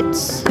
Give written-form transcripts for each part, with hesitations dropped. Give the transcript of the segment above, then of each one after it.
minutes.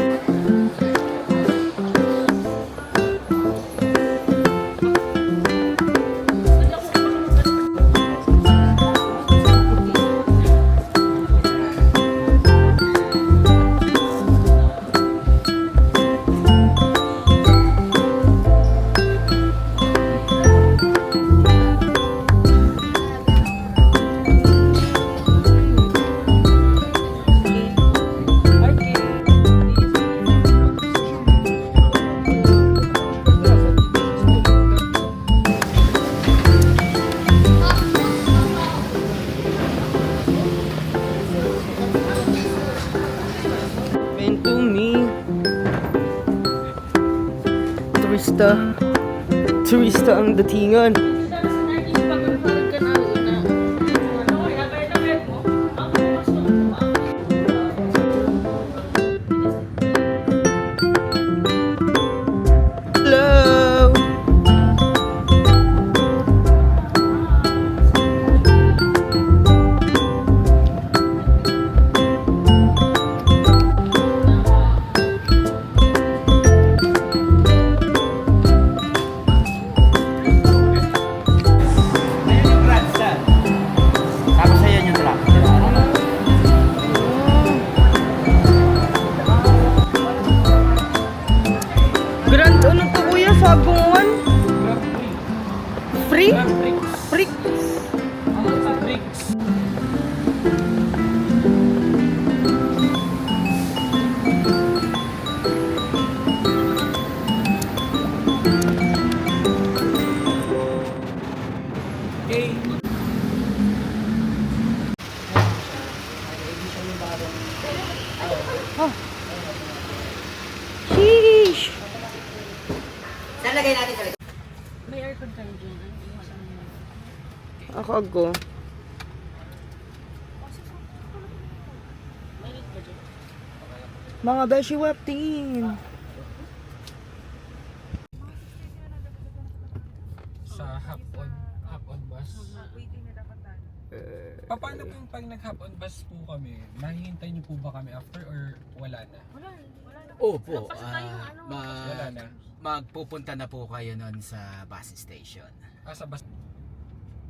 Meant to me. Turista ang datingan. Hello. Grand ano to kuya? Sabungan? Free? Free? Oh. Sheesh! Saan lagay natin sa likod? May aircon kayo dyan. Ako. Mga beshi waptin. Sa hop-on bus. Paano po pag nag-hop-on bus po kami, mahihintay niyo po ba kami after or wala na? Wala na. Opo, Wala na. magpupunta na po kayo nun sa bus station. Sa bus.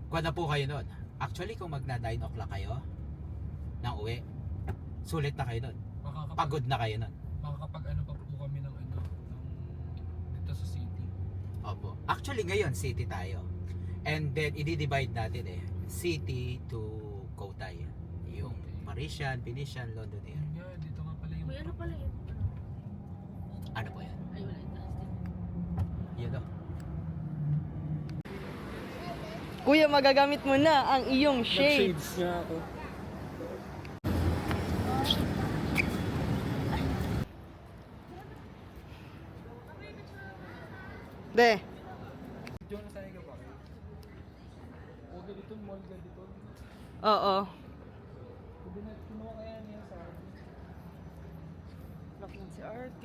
Kuha na po kayo nun. Actually, kung magna 9 o'clock kayo ng uwi, sulit na kayo nun. Pagod na kayo nun. Makakapag ano pa po kami ng dito sa city. Opo. Actually, ngayon, city tayo. And then, i-divide natin city to Kotay. Yung Parisian, Venetian, London Air. Yun nga, dito nga pala yung... May ano pala yun? Ano po yan? Ay, wala ito. Yun o. Kuya, magagamit mo na ang iyong shade. Nag-shades nga ako. De. Diyon na tayo ba? O ganito, mall ganito. Oo. Kinuha kaya niya sa Lock lang si RK.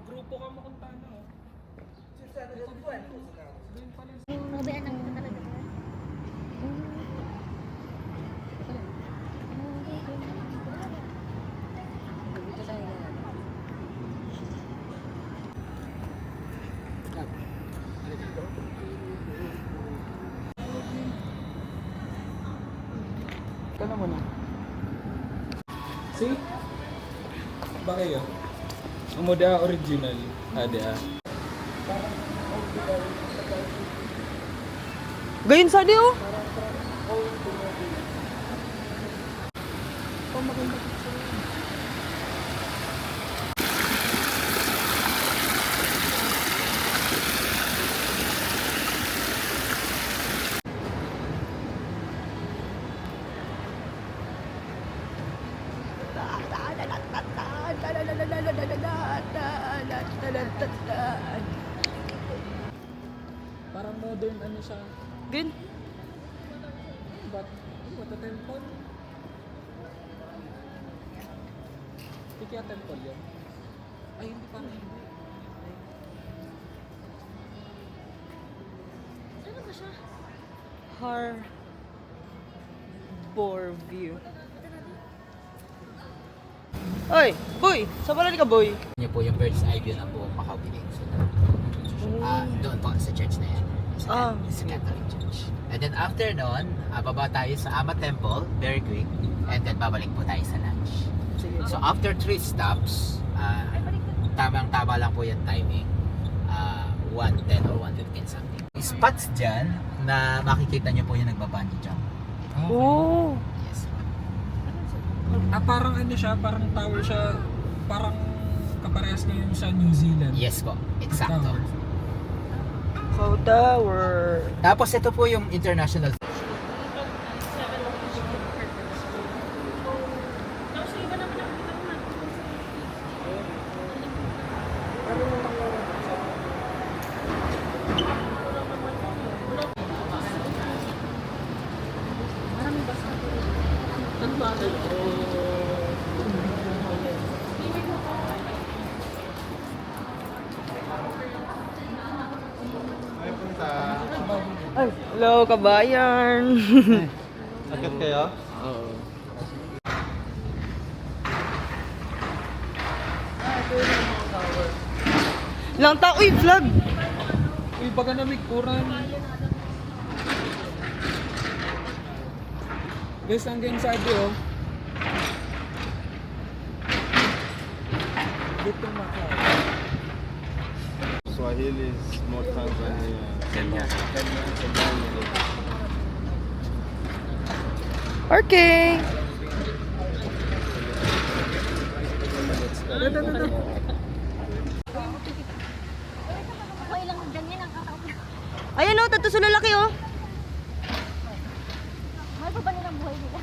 grupo ka makunta na. Mga bayan lang ito talaga. Dito tayo. Kano mo na? See? Ba kayo? Umuda original. Ada. Gayon sa di oh. Parang modern ano siya. Gayon. But, what a temple? Hindi kaya temple yun? Ay, hindi pa rin. Ano ba siya? Harbor View. Oy, boy! Saan pala ka, boy? Niyo po yung bird's eye view ng buong Macau Peninsula. Doon po sa church na yan. Sa Catholic Church. And then after nun, baba tayo sa Ama Temple, very quick. And then babalik po tayo sa lunch. So after 3 stops, tamang-tama lang po yung timing. 1:10 or 1:15 something. Spots dyan na makikita nyo po yung nagba-bungee jump. Oh! Yes. Parang ano siya, parang tower siya, parang kaparehas na yung sa New Zealand. Yes po, eksakto. Tower. Cow Tower. Tapos ito po yung international. Ay, hello, kabayan. Sakit kayo? Lang tao, uy, vlog! Uy, baga na kuran. Guys, hanggang sa oh. Dito Macau. Swahili is more Tanzania. Kenya. Okay. Okay lang, ganyan ang kakaupo. Ayan o, tato sa lalaki oh. Mahal pa ba nilang buhay nila?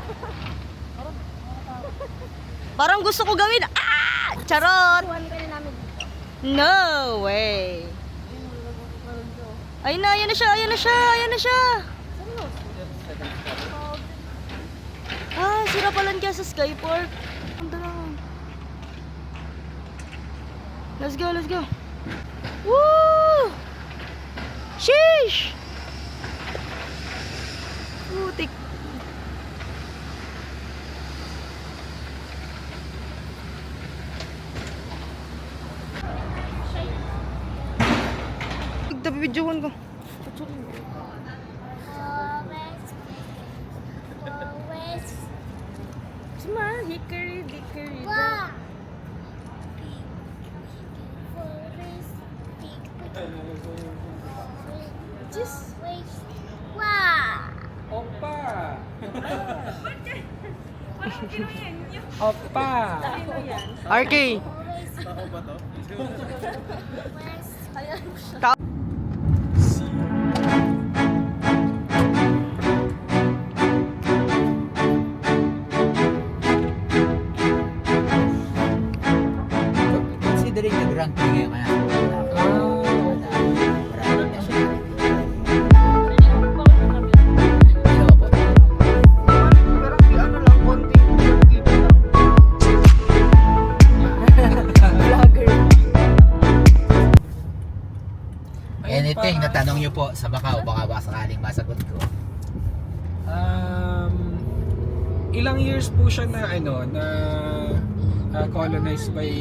Parang gusto ko gawin. Ah! Charot! Buhay ka na namin dito. No way. Ayun na, ayan na siya, ayan na siya, ayan na siya. Ah, sira pala kaya sa Skyport. Ang dalang. Let's go, let's go. Woo! Sheesh! Putik. Tigda-videoan ko. Suma, hickory, dickory, Wow! Just Wow! Opa! Opa! RK. Considering the Grand Prix ngayon, kaya marami na siya. Dalawa po. Pero ano lang, konti. Clip lang. Vlogger. Anything na tanong nyo po sa Macau, baka ba sakaling masagot ko. Ilang years po siya na colonized by,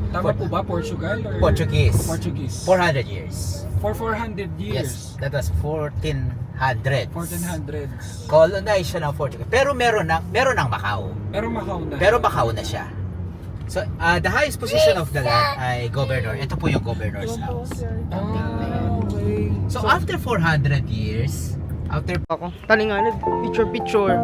tama po ba, Portugal or Portuguese. Portuguese. 400 years. For 400 years. Yes, that was 1400. 1400s. Colonized siya ng Portugal. Pero meron ng Macau. Pero Macau na. Pero Macau na siya. So, the highest position of the land ay governor. Ito po yung governor's house. Okay. So, after 400 years, after Ako, talinganad. Picture.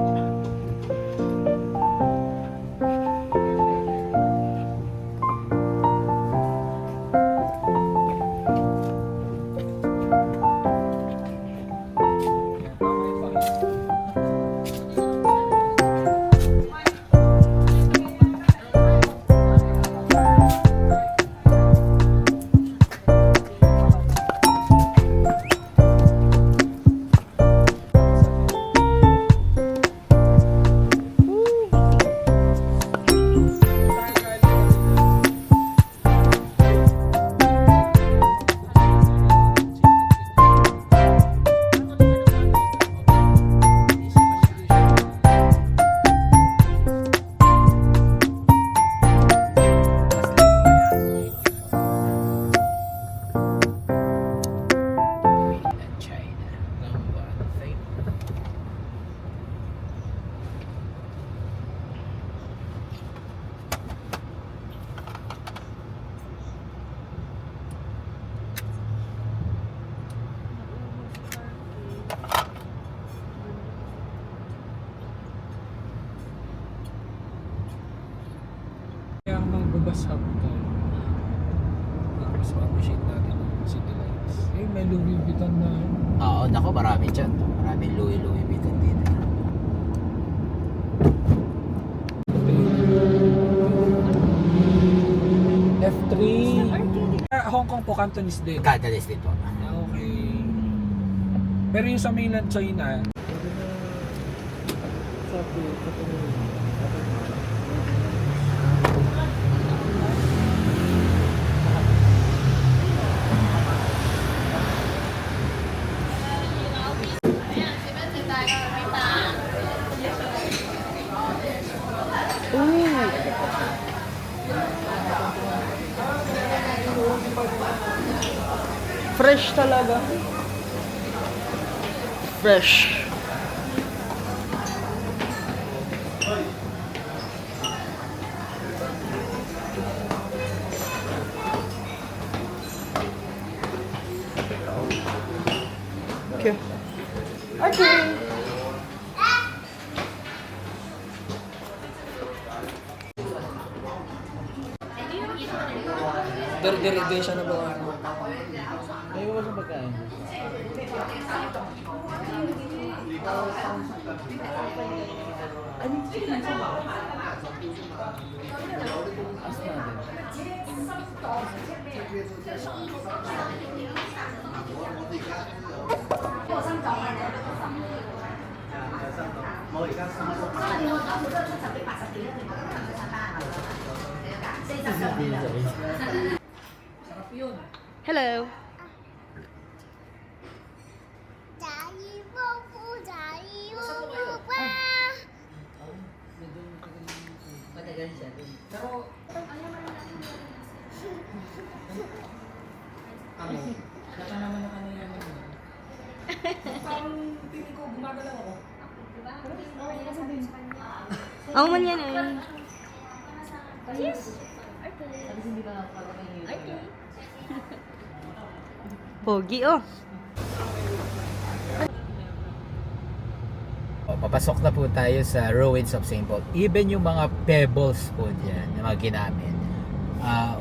bus hub tayo. Mas ma-appreciate natin yung city lights. Eh, may Louis Vuitton na. Oo, nako, marami dyan. Maraming Louis Vuitton dito. F3. Hong Kong po, Cantonese din. Cantonese din po. Okay. Pero yung sa mainland China, Fresh talaga. Fresh. Okay. Okay. Derivation na ba? Ayaw mo sa pagkain. Hello. Ang man yan eh. Pogi oh. Papasok na po tayo sa ruins of St. Paul. Even yung mga pebbles po dyan na mga ginamit,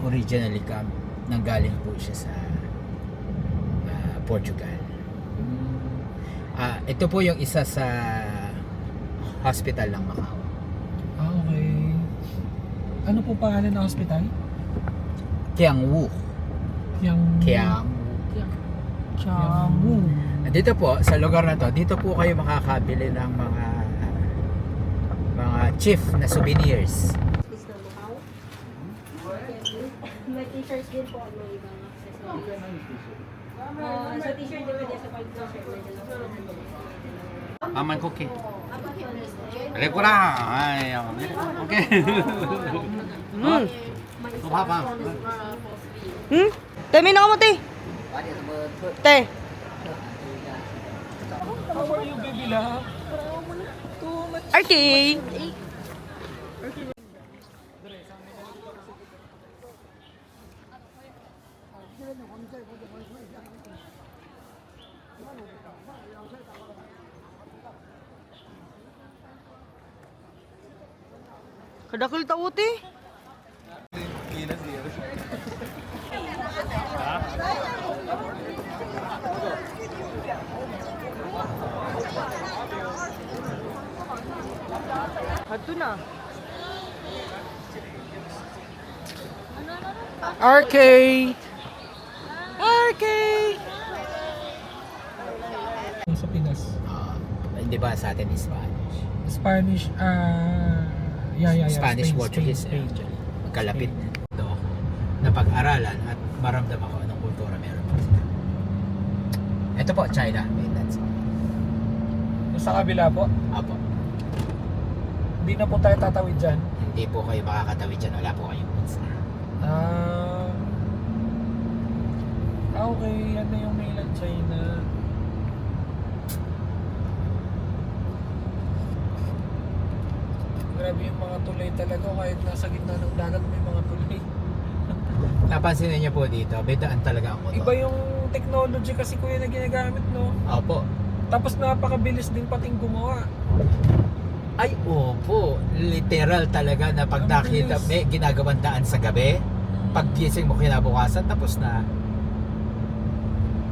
originally nanggaling po siya sa Portugal. Ito po yung isa sa hospital ng Macau. Okay. Ano po pangalan ng hospital? Kiangwu. Kiangwu. Dito po, sa lugar na to, dito po kayo makakabili ng mga chief na souvenirs. May t-shirts din po, may ibang accessories. Sa t-shirt din pwede sa pag-t-shirt. Aman cookie. Rekura. Ay, okay. Papa. Te, may nakamu, te. Te. How are you, baby love? Artie. Kadakil tao, te. Ato na. Arcade! Arcade! Sa Pinas. Hindi ba sa atin is Spanish? Spanish, yeah. Spanish, Spain, Portuguese. Spain. Magkalapit ito na pag-aralan at maramdam ako anong kultura meron po sila. Ito po, China. That's Sa kabila po, Apo. hindi na po tayo tatawid dyan. Hindi po kayo makakatawid dyan. Wala po kayong visa. Okay, yan na yung mainland China. Grabe yung mga tulay talaga, kahit nasa gitna ng dagat may mga tulay. Napansin niyo po dito, may daan talaga ang motor. Iba yung technology kasi kuya na ginagamit, no? Opo. Tapos napakabilis din pating gumawa. Ay, opo. Literal talaga na pag nakita, may ginagawang daan sa gabi, pag gising mo kinabukasan, tapos na.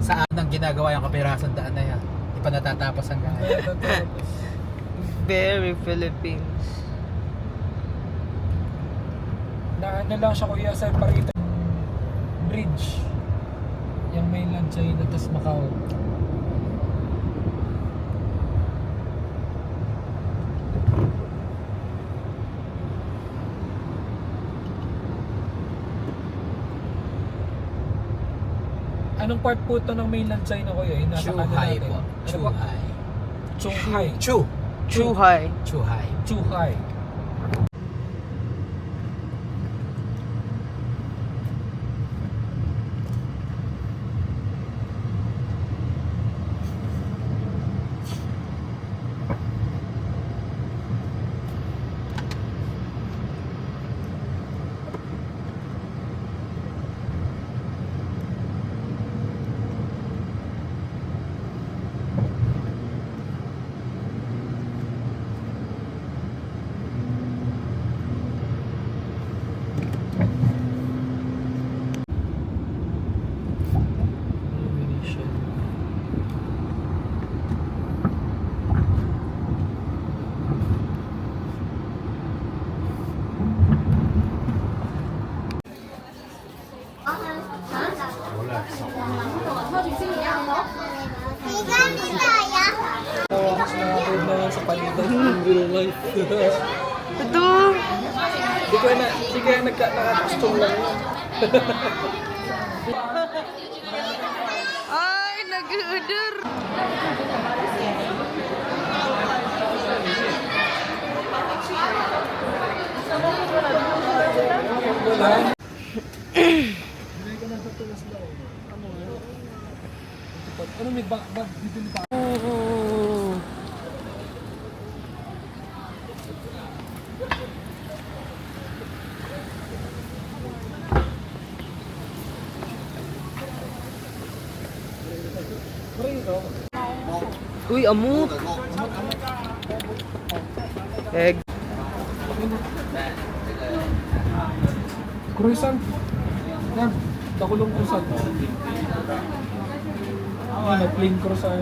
Saan ang ginagawa yung kapirasan daan na yan? Di pa natatapos hanggang ngayon. Very Philippines. Na ano lang siya kuya, separated bridge. Yung mainland China, tas Macau. Anong part po ito ng mainland China kuya? Yung nasa kanan Chuhai natin. po. Ano po? Chuhai. Chuhai. Chuhai. Chuhai. Chuhai. Mas nakapod na sa palitan ng real life. Ito. Di kaya nakakustong lang yun. Ay, nag-order. Ano may bag bibili pa? Oo. Uy, amot. Egg. Croissant. Yan. Dakulong croissant. Ano, plain croissant.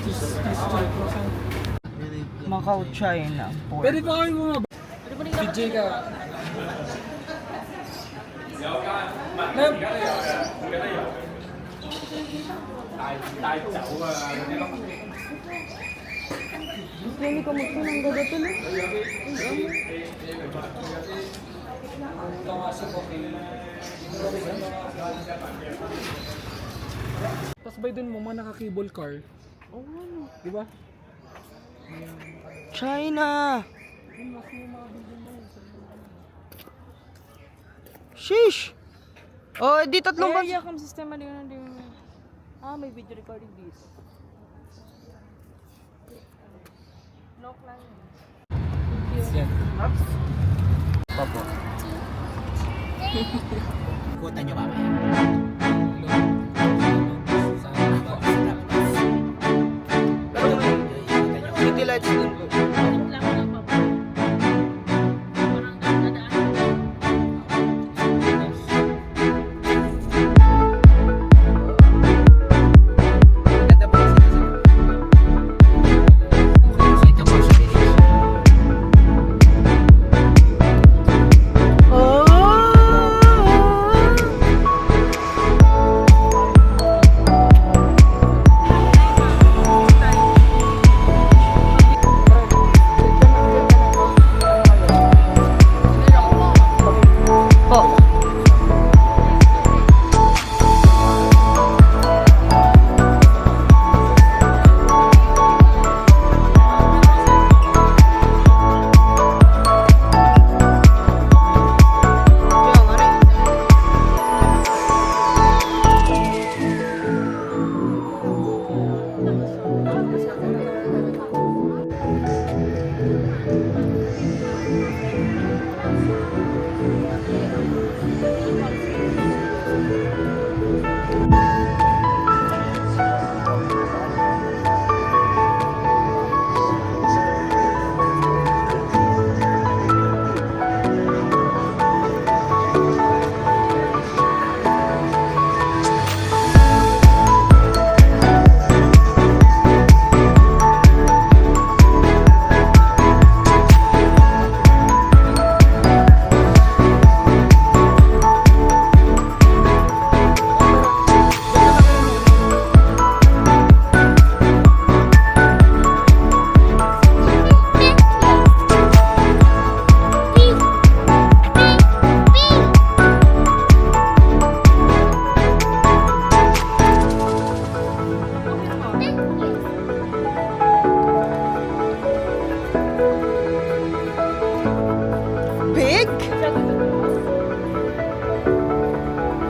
Cheese croissant. Macau, China. Pwede pa kayo mga DJ ka. Ma'am. Hindi ka magpunang gada tuloy. Tapos by dun mo mga naka-cable car. Oh, ano? Di ba? China. Sheesh. Oh, di tatlong bansa. Kaya kang sistema din yun. May video recording dito. Lock lang yun. Yan. Papo. Kuta nyo mamaya. City lights din po.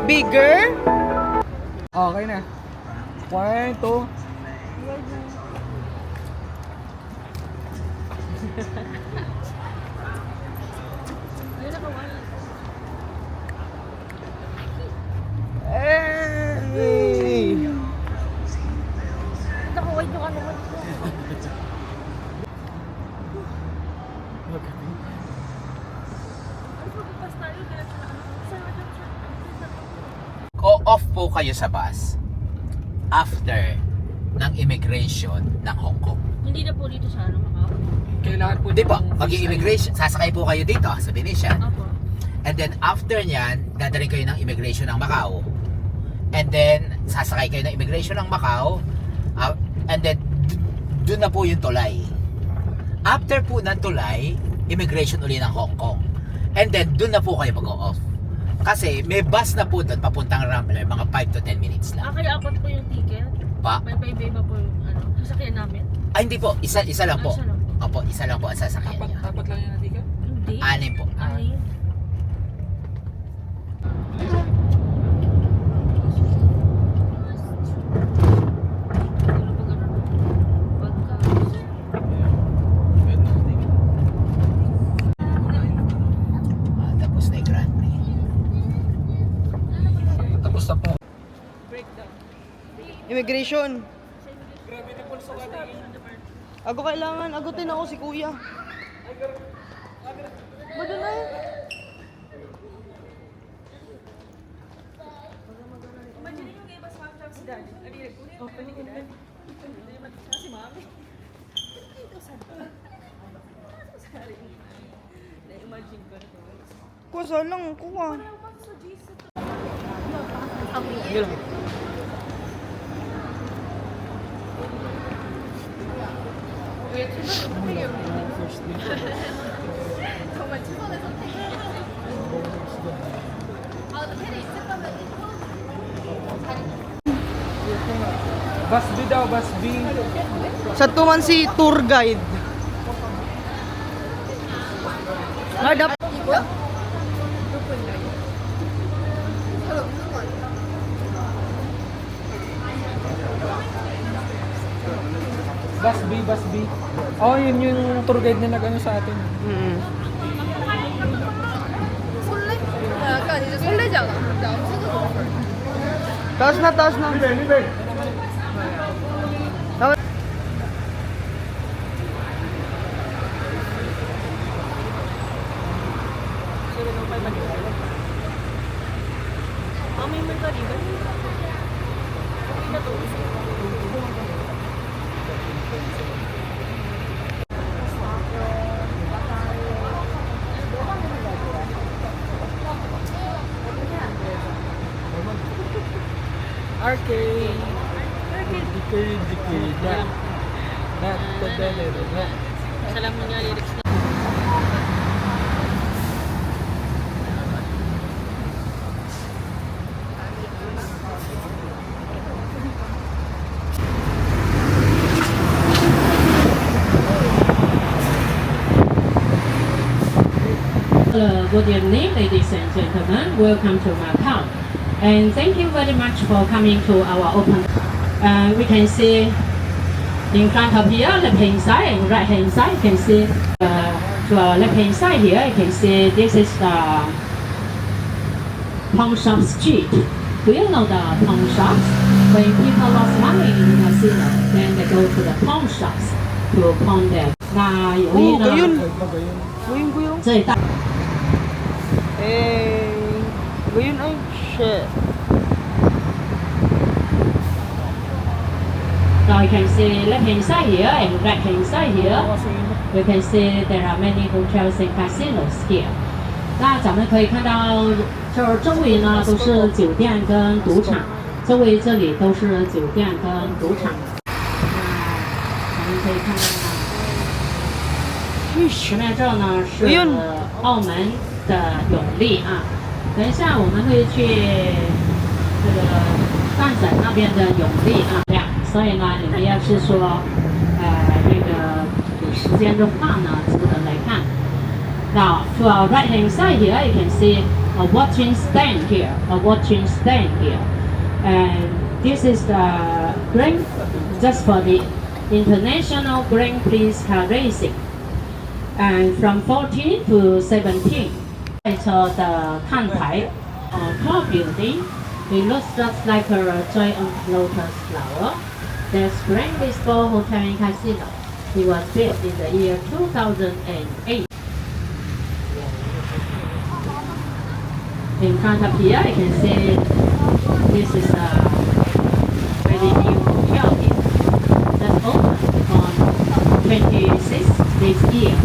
Bigger? Okay na. 1, 2. Hey! Nakuway nyo ka naman. Off po kayo sa bus after ng immigration ng Hong Kong. Hindi na po dito sa Macau. Kailangan po Hindi po, ng mag-immigration, sasakay po kayo dito sa Venetian. Opo. And then after nyan, dadaling kayo ng immigration ng Macau. And then, sasakay kayo ng immigration ng Macau. And then, doon na po yung tulay. After po ng tulay, immigration uli ng Hong Kong. And then, doon na po kayo mag-off. Kasi may bus na po doon papuntang Rambler, mga 5 to 10 minutes lang. Kaya apat po yung ticket. Pa? May iba po yung sasakyan namin. Ay, hindi po. Isa lang po. Isa lang po. Opo, isa lang po ang sasakyan niya. Apat lang yung natiga? Hindi. Anim po. Anim. Tapos na yung Grand Prix. Tapos na po. Immigration. Ako kailangan, agutin ako si kuya. Bado na yun. Kuha lang, kuha. Sige lang. Bus B daw, bus B. Sa tuman si tour guide. Nadap. Bus B, bus B. Oh, yun yung tour guide na nag-ano sa atin. Taas na, taas na. May ka rin ba? Hindi na to. Arcade. Arcade. Salam mo niya lyrics na. Good evening, ladies and gentlemen. Welcome to Macau. And thank you very much for coming to our open. We can see in front of here, left hand side and right hand side, you can see to our left hand side here, you can see this is the pawn shop street. Do you know the pawn shops? When people lost money in the casino, then they go to the pawn shops to pawn them. 那有一 Oh, 呢 gayon. ，Gayon, gayon. 最大。 Eh, gayon ay, shit. Now you can see left hand side here and right hand side here. You can see there are many hotels and casinos here. 那咱们可以看到，就是周围呢都是酒店跟赌场，周围这里都是酒店跟赌场。那咱们可以看到呢，前面这呢是澳门的永利啊。等一下我们会去这个淡水那边的永利啊。所以呢，你们要是说，那个有时间的话呢，值得来看。Now, to our right hand side here, you can see a watching stand here, and this is the Grand, just for the International Grand Prix car racing, and from 14 to 17. It's the 看台 tall building. It looks just like a giant lotus flower. There's Grand Lisboa Hotel and Casino. It was built in the year 2008. In front of here, you can see this is a very new hotel here that opened on 26th this year.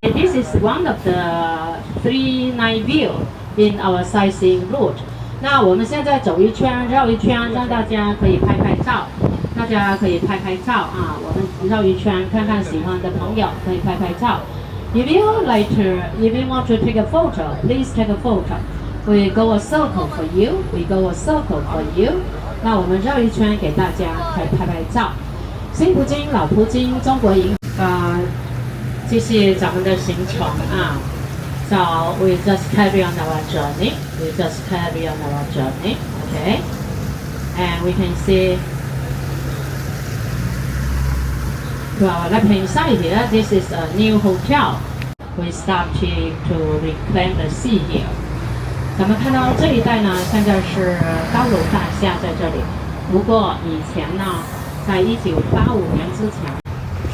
And this is one of the 3 night view in our sightseeing route. 那我们现在走一圈，绕一圈，让大家可以拍拍照。大家可以拍拍照啊！我们绕一圈，看看喜欢的朋友可以拍拍照。If you want to take a photo, please take a photo. We go a circle for you. We go a circle for you. 那我们绕一圈给大家拍拍照。新葡京、老葡京、中国银继续咱们的行程啊。So we just carry on our journey. Okay. And we can see to our left-hand side here, this is a new hotel. We started to reclaim the sea here. 咱们看到这一带呢，现在是高楼大厦在这里。不过以前呢，在1985年之前，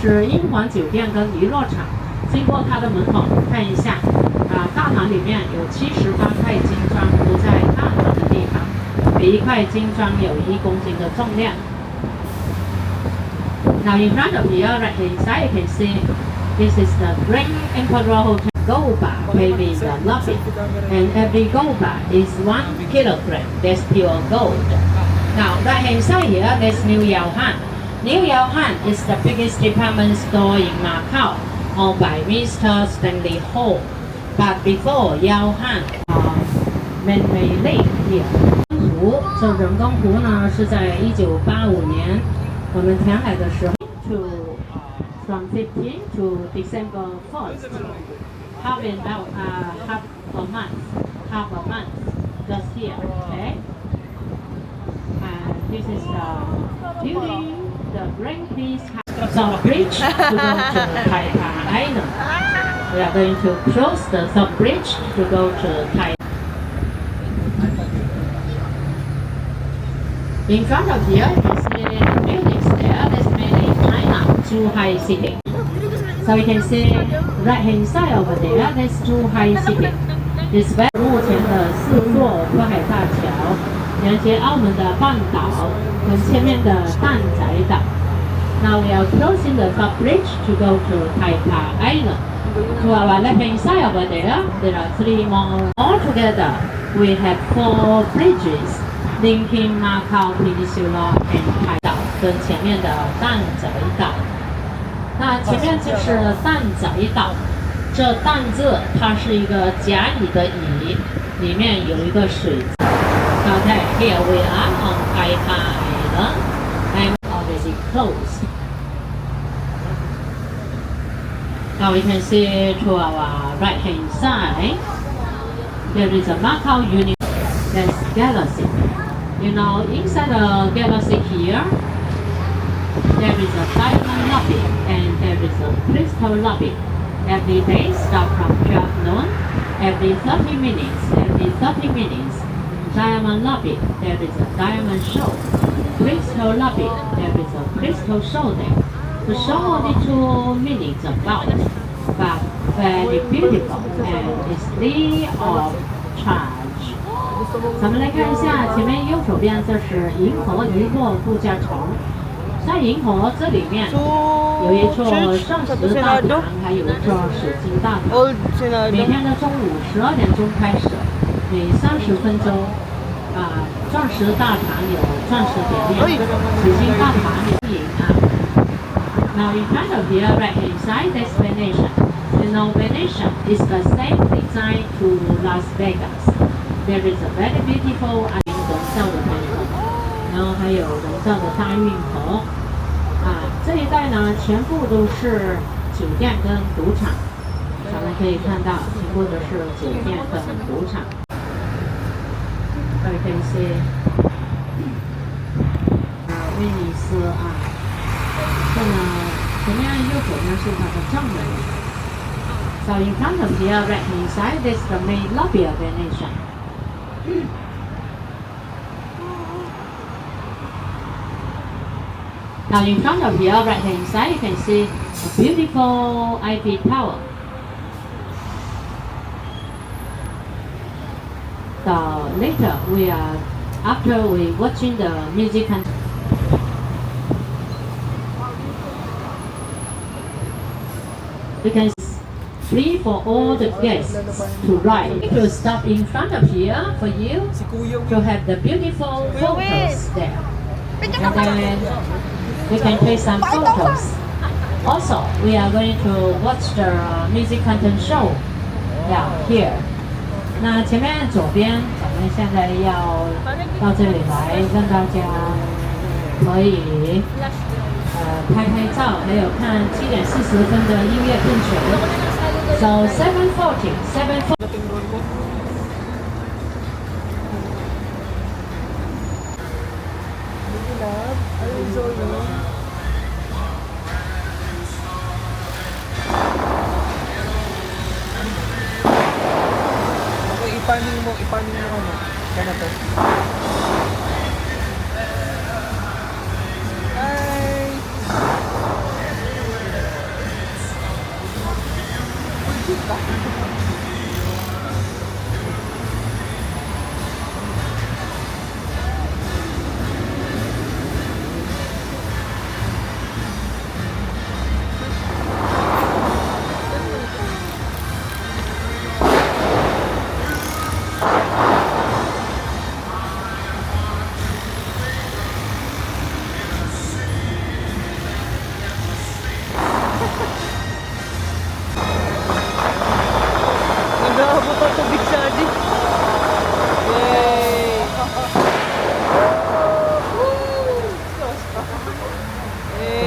是英皇酒店跟娱乐场。经过它的门口看一下，大堂里面有78块金砖铺在大堂的地方，每一块金砖有1公斤的重量。Now in front of you, right inside, you can see this is the Grand Emperor Hotel. Gold bar maybe the lobby, and every gold bar is 1 kilogram. That's pure gold. Now right hand side here, there's New Yao Han. New Yao Han is the biggest department store in Macau, owned by Mr. Stanley Ho. But before Yao Han, man-made lake here. 湖，这人工湖呢是在1985年我们填海的时候 from 15 to December 1st, half a month, just here, okay? And this is the building, the Grand Prix South Bridge to go to Taipan Island. We are going to cross the South Bridge to go to Taipan. In front of here, you can see the buildings there. That's made in China, Zhuhai City. So you can see right hand side over there, that's Zhuhai City. It's very 目前的4座科海大桥连接澳门的半岛跟前面的蛋仔岛。Now we are crossing the South Bridge to go to Taipan Island. To our left hand side over there, there are 3 more. Altogether, we have 4 bridges linking Macau Peninsula and 海岛跟前面的蛋仔岛。那前面就是蛋仔岛，这蛋字它是一个甲乙的乙，里面有一个水字。Okay, here we are on Taipan Island. I'm already closed. Now we can see to our right hand side, there is a Macau Union. That's Galaxy. You know, inside the Galaxy here, there is a diamond lobby and there is a crystal lobby. Every day, start from 12 noon, every 30 minutes, diamond lobby, there is a diamond show. Crystal lobby, there is a crystal show there. The show only 2 minutes about, but very beautiful and it's free of charge. 咱们来看一下前面右手边，这是银河娱乐度假城。在银河这里面有一座圣石大堂，还有一座水晶大堂。每天的中午12点钟开始，每30分钟，钻石大堂有钻石点亮，水晶大堂有影啊。Now in front of here, right hand side, there's Venetian. You know, Venetian is the same design to Las Vegas. There is a very beautiful 人造的美河，然后还有人造的大运河。这一带呢，全部都是酒店跟赌场。咱们可以看到，全部都是酒店跟赌场。you can see 威尼斯啊。这呢，前面右手边是它的正门。So in front of here, right hand side, this is the main lobby of Venetian. Now in front of here, right hand side, you can see a beautiful Eiffel Tower. So later after we watching the music and you can free for all the guests to ride. We will stop in front of here for you Si Kuya to have the beautiful photos there. And then we can take some photos. Also, we are going to watch the music content show. Yeah, here. 那前面左边，我们现在要到这里来，让大家可以拍拍照，还有看7:40的音乐喷泉。So 7:40. Okay, ipanin mo ano. Kaya na to. Nag-aabot ang tubig sa adik. Yay!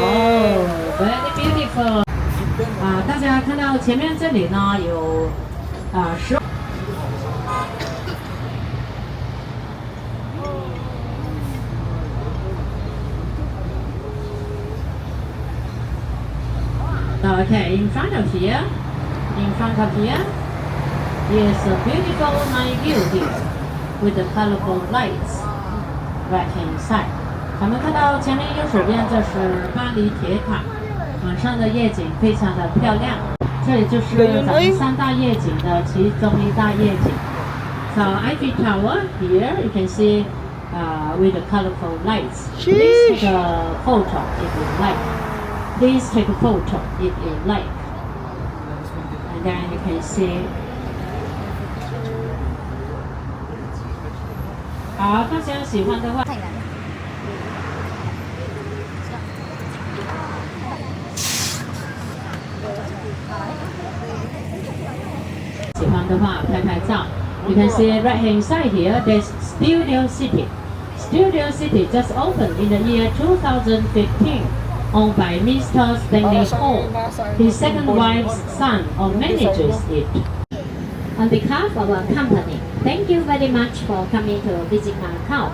Oh, very beautiful. 大家看到前面这里呢有10。Okay, in front of here is a beautiful night view here with the colorful lights right hand side. 咱们看到前面右手边这是巴黎铁塔，晚上的夜景非常的漂亮。这里就是咱们3大夜景的其中一大夜景。So Eiffel Tower here you can see with the colorful lights. Please take a photo if you like. Please take a photo if you like. And then you can see. 好，大家喜欢的话。喜欢的话拍拍照。You can see right hand side here. There's Studio City. Studio City just opened in the year 2015, owned by Mr. Stanley Ho. His second wife's son manages it. On behalf of our company, thank you very much for coming to visit Macau.